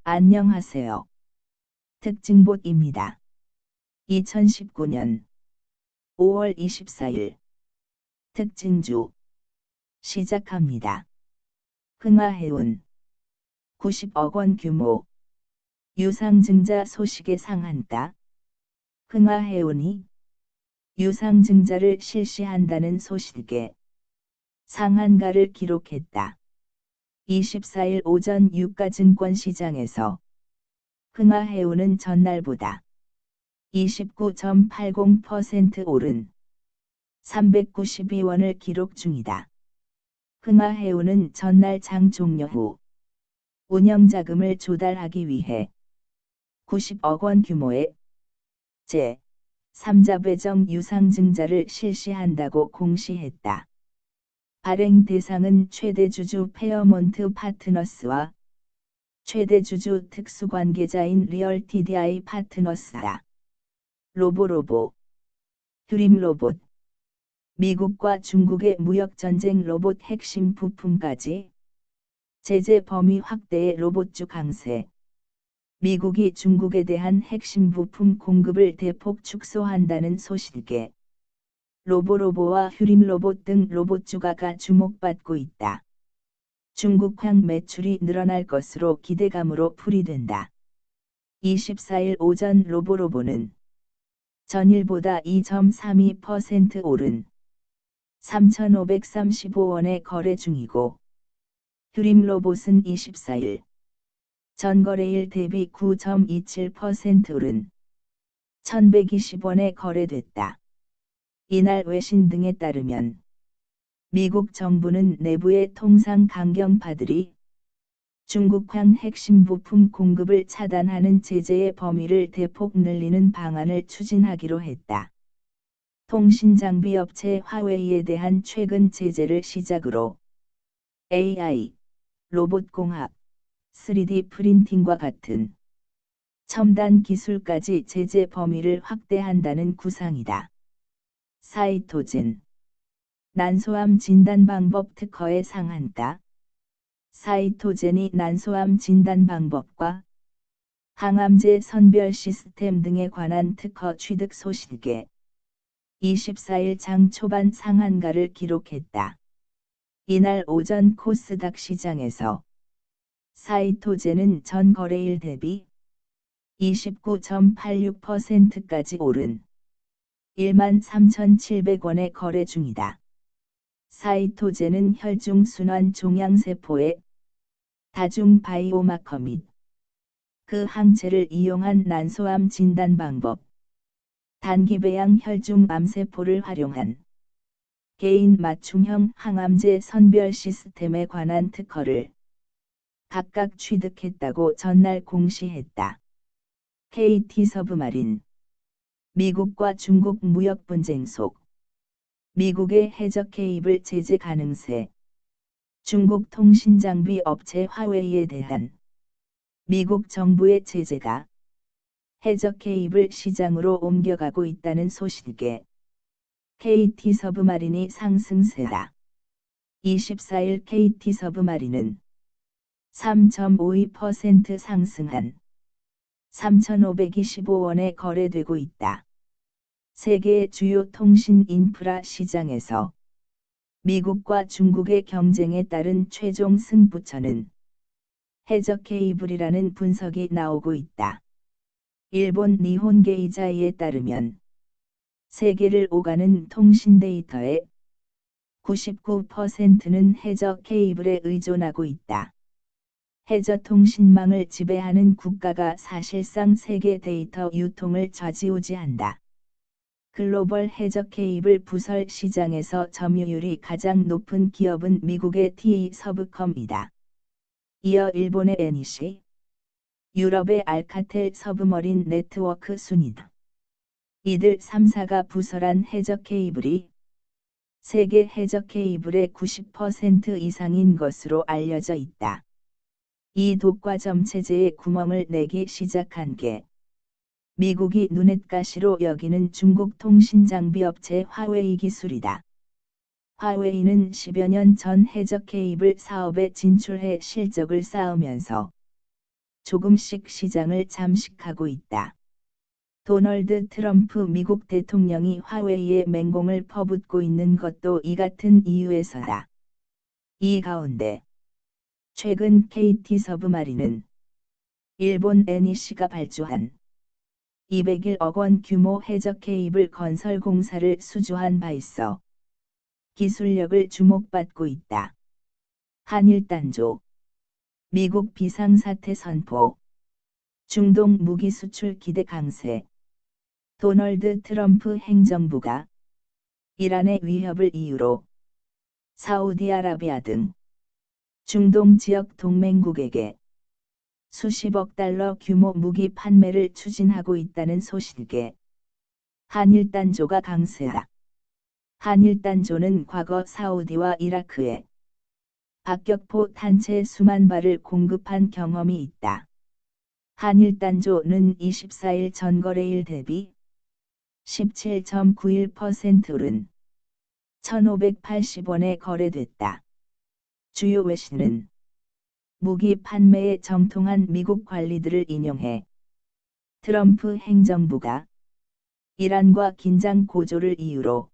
안녕하세요. 특징봇입니다. 2019년 5월 24일 특징주 시작합니다. 흥하해운 90억 원 규모 유상증자 소식에 상한가. 흥하해운이 유상증자를 실시한다는 소식에 상한가를 기록했다. 24일 오전 유가증권 시장에서 흥하해운은 전날보다 29.80% 오른 392원을 기록 중이다. 흥하해운은 전날 장 종료 후 운영자금을 조달하기 위해 90억 원 규모의 제3자 배정 유상증자를 실시한다고 공시했다. 발행 대상은 최대주주 페어몬트 파트너스와 최대주주 특수관계자인 리얼티DI 파트너스다. 로보로보, 드림로봇, 미국과 중국의 무역전쟁 로봇 핵심 부품까지 제재 범위 확대의 로봇주 강세. 미국이 중국에 대한 핵심 부품 공급을 대폭 축소한다는 소식에 로보로보와 휴림로봇 등 로봇주가가 주목받고 있다. 중국향 매출이 늘어날 것으로 기대감으로 풀이된다. 24일 오전 로보로보는 전일보다 2.32% 오른 3,535원에 거래 중이고, 휴림로봇은 24일 전거래일 대비 9.27% 오른 1,120원에 거래됐다. 이날 외신 등에 따르면 미국 정부는 내부의 통상 강경파들이 중국향 핵심 부품 공급을 차단하는 제재의 범위를 대폭 늘리는 방안을 추진하기로 했다. 통신장비 업체 화웨이에 대한 최근 제재를 시작으로 AI, 로봇공학, 3D 프린팅과 같은 첨단 기술까지 제재 범위를 확대한다는 구상이다. 사이토젠 난소암 진단 방법 특허의 상한가. 사이토젠이 난소암 진단 방법과 항암제 선별 시스템 등에 관한 특허 취득 소식에 24일 장 초반 상한가를 기록했다. 이날 오전 코스닥 시장에서 사이토젠은 전 거래일 대비 29.86%까지 오른 13,700원에 거래 중이다. 사이토젠은 혈중순환 종양세포의 다중 바이오마커 및 그 항체를 이용한 난소암 진단 방법, 단기배양 혈중 암세포를 활용한 개인 맞춤형 항암제 선별 시스템에 관한 특허를 각각 취득했다고 전날 공시했다. KT서브마린 미국과 중국 무역 분쟁 속 미국의 해적 개입을 제재 가능세. 중국 통신장비 업체 화웨이에 대한 미국 정부의 제재가 해적 개입을 시장으로 옮겨가고 있다는 소식에 KT서브마린이 상승세다. 24일 KT서브마린은 3.52% 상승한 3,525원에 거래되고 있다. 세계의 주요 통신 인프라 시장에서 미국과 중국의 경쟁에 따른 최종 승부처는 해적 케이블이라는 분석이 나오고 있다. 일본 니혼게이자이에 따르면 세계를 오가는 통신 데이터의 99%는 해저 케이블에 의존하고 있다. 해저 통신망을 지배하는 국가가 사실상 세계 데이터 유통을 좌지우지한다. 글로벌 해저 케이블 부설 시장에서 점유율이 가장 높은 기업은 미국의 TE 서브컴이다. 이어 일본의 NEC, 유럽의 알카텔 서브머린 네트워크 순이다. 이들 3사가 부설한 해저 케이블이 세계 해저 케이블의 90% 이상인 것으로 알려져 있다. 이 독과점 체제에 구멍을 내기 시작한 게 미국이 눈엣가시로 여기는 중국 통신장비 업체 화웨이 기술이다. 화웨이는 10여 년 전 해저 케이블 사업에 진출해 실적을 쌓으면서 조금씩 시장을 잠식하고 있다. 도널드 트럼프 미국 대통령이 화웨이에 맹공을 퍼붓고 있는 것도 이 같은 이유에서다. 이 가운데 최근 KT 서브마린은 일본 NEC가 발주한 201억 원 규모 해저 케이블 건설 공사를 수주한 바 있어 기술력을 주목받고 있다. 한일단조 미국 비상사태 선포 중동 무기 수출 기대 강세 도널드 트럼프 행정부가 이란의 위협을 이유로 사우디아라비아 등 중동 지역 동맹국에게 수십억 달러 규모 무기 판매를 추진하고 있다는 소식에 한일단조가 강세다. 한일단조는 과거 사우디와 이라크에 박격포 단체 수만 발을 공급한 경험이 있다. 한일단조는 24일 전거래일 대비 17.91% 오른 1,580원에 거래됐다. 주요 외신은 무기 판매에 정통한 미국 관리들을 인용해 트럼프 행정부가 이란과 긴장 고조를 이유로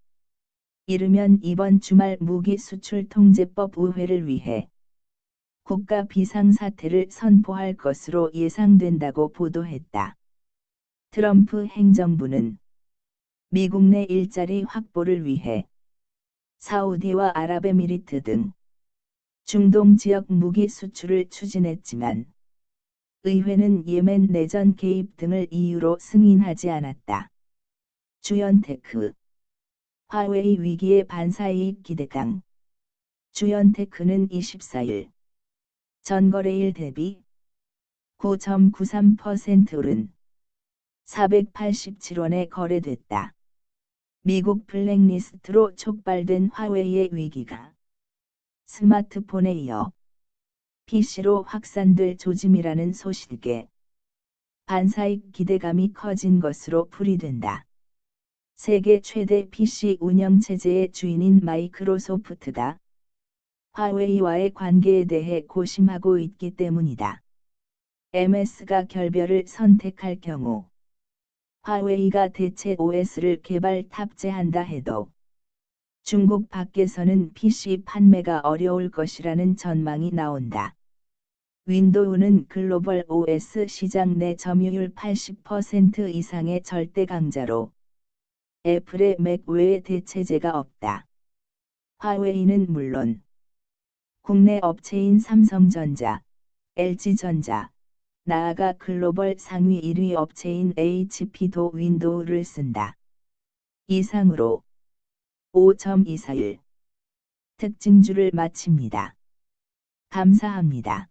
이르면 이번 주말 무기 수출 통제법 의회를 위해 국가 비상사태를 선포할 것으로 예상된다고 보도했다. 트럼프 행정부는 미국 내 일자리 확보를 위해 사우디와 아랍에미리트 등 중동 지역 무기 수출을 추진했지만 의회는 예멘 내전 개입 등을 이유로 승인하지 않았다. 주연테크 화웨이 위기의 반사이익 기대당 주연테크는 24일 전거래일 대비 9.93% 오른 487원에 거래됐다. 미국 블랙리스트로 촉발된 화웨이의 위기가 스마트폰에 이어 PC로 확산될 조짐이라는 소식에 반사익 기대감이 커진 것으로 풀이된다. 세계 최대 PC 운영체제의 주인인 마이크로소프트가 화웨이와의 관계에 대해 고심하고 있기 때문이다. MS가 결별을 선택할 경우 화웨이가 대체 OS를 개발 탑재한다 해도 중국 밖에서는 PC 판매가 어려울 것이라는 전망이 나온다. 윈도우는 글로벌 OS 시장 내 점유율 80% 이상의 절대 강자로 애플의 맥 외에 대체제가 없다. 화웨이는 물론 국내 업체인 삼성전자, LG전자, 나아가 글로벌 상위 1위 업체인 HP도 윈도우를 쓴다. 이상으로 5.241 특징주를 마칩니다. 감사합니다.